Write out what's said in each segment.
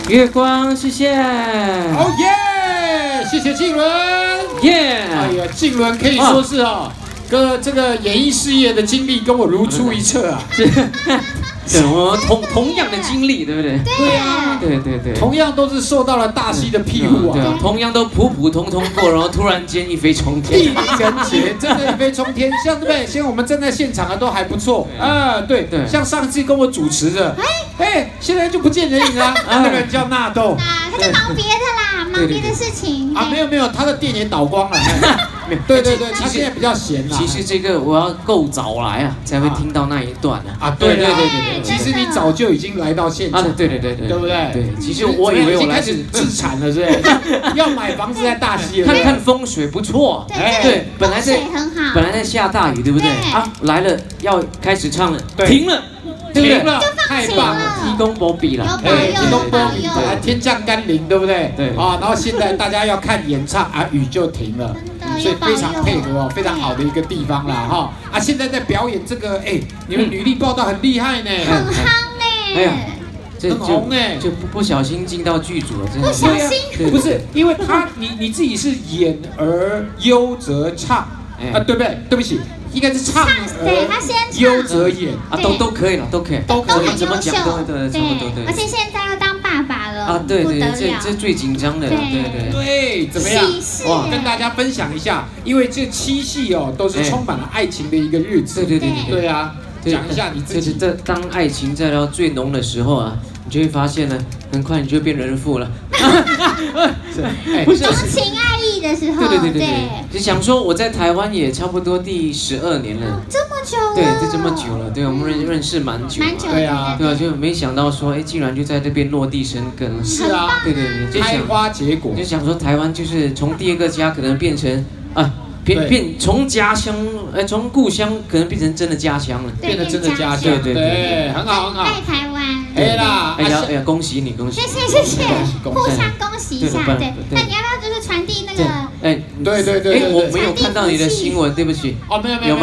月光，谢谢。哦耶！谢谢静伦。耶！哎呀，静伦可以说是哦，这个演艺事业的经历跟我如出一辙啊。是。对，我们同样的经历，对不对？对啊，对，同样都是受到了大溪的庇护啊。对啊，同样都普普通通过，然后突然间一飞冲天。地灵人杰，真的一飞冲天，像对不对？现在我们站在现场的都还不错啊。对，像上次跟我主持的，现在就不见人影了。那个人叫纳豆，他在忙别的啦，忙别的事情。啊，没有，他的店也倒光了。对，他现在比较闲啦。其实这个我要够早来啊，才会听到那一段呢。啊，对。其实你早就已经来到现场。对，对不对？对，其实我以为我开始自产了，是不是？要买房子在大溪了。看风水不错。对，本来在下大雨，对不对？啊，来了要开始唱了，停了。停了，太棒了，提供波比了，提供波比，天降甘霖，对不对？对啊，然后现在大家要看演唱啊，雨就停了，所以非常配合哦，非常好的一个地方啦哈。啊，现在在表演这个，你们履历报道很厉害呢，很夯呢，哎呀，很红哎，就不小心进到剧组了，真的。不小心，不是，因为你自己是演而优则唱啊，对不对？对不起。应该是唱，对他先优则演啊，都可以了，都可以，都很怎么讲都对，差不多对。而且现在要当爸爸了啊，对，这最紧张的，对，怎么样？哇，跟大家分享一下，因为这7夕哦，都是充满了爱情的一个日子。对啊，讲一下你自己。这当爱情在到最浓的时候啊，你就会发现呢，很快你就变人妇了。不是钟情爱意的时候，对，就想说我在台湾也差不多第12年了，这么久了，对，这么久了，对，我们认识蛮久，对啊，就没想到说，竟然就在这边落地生根了，是啊，对，就开花结果，就想说台湾就是从第2个家可能变成啊。变从家乡，从故乡可能变成真的家乡了，变得真的家乡，对，很好。爱台湾，哎呀，恭喜你，谢谢，互相恭喜一下，对。那你要不要就是传递那个？对，我没有看到你的新闻，对不起。哦，没有，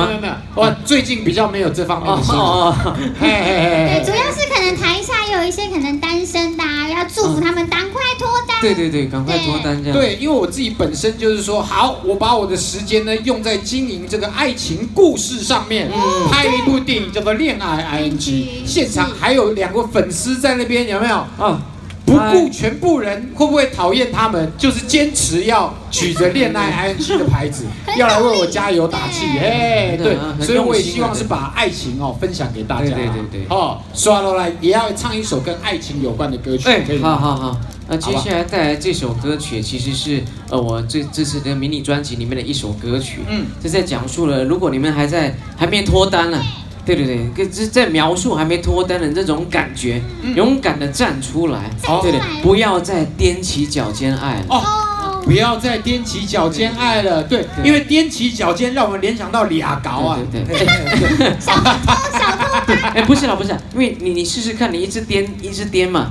我最近比较没有这方面的新闻。对，主要是可能台下也有一些可能单身的，要祝福他们赶快脱单。对，赶快脱单这样。对，因为我自己本身就是说，好，我把我的时间呢用在经营这个爱情故事上面，拍了一部电影叫做《恋爱 ING》，现场还有2个粉丝在那边，有没有？啊，不顾全部人会不会讨厌他们，就是坚持要举着恋爱 ING 的牌子，要来为我加油打气。对，所以我也希望是把爱情分享给大家。对。刷落来也要唱一首跟爱情有关的歌曲。好。那接下来带来这首歌曲，其实是我这次的迷你专辑里面的一首歌曲。这在讲述了，如果你们还没脱单了，对，这在描述还没脱单的这种感觉，勇敢的站出来，对，不要再踮起脚尖爱了。不要再踮起脚尖爱了，对，因为踮起脚尖让我们联想到俩高啊。对。小偷。不是，因为你试试看，你一直颠嘛，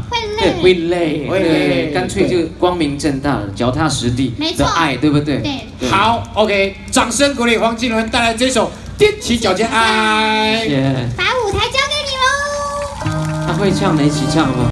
会累，干脆就光明正大的、脚踏实地的爱，对不对？对。好 ，OK， 掌声鼓励黄靖伦带来这首《踮起脚尖爱》。把舞台交给你喽。他会唱的，一起唱吗？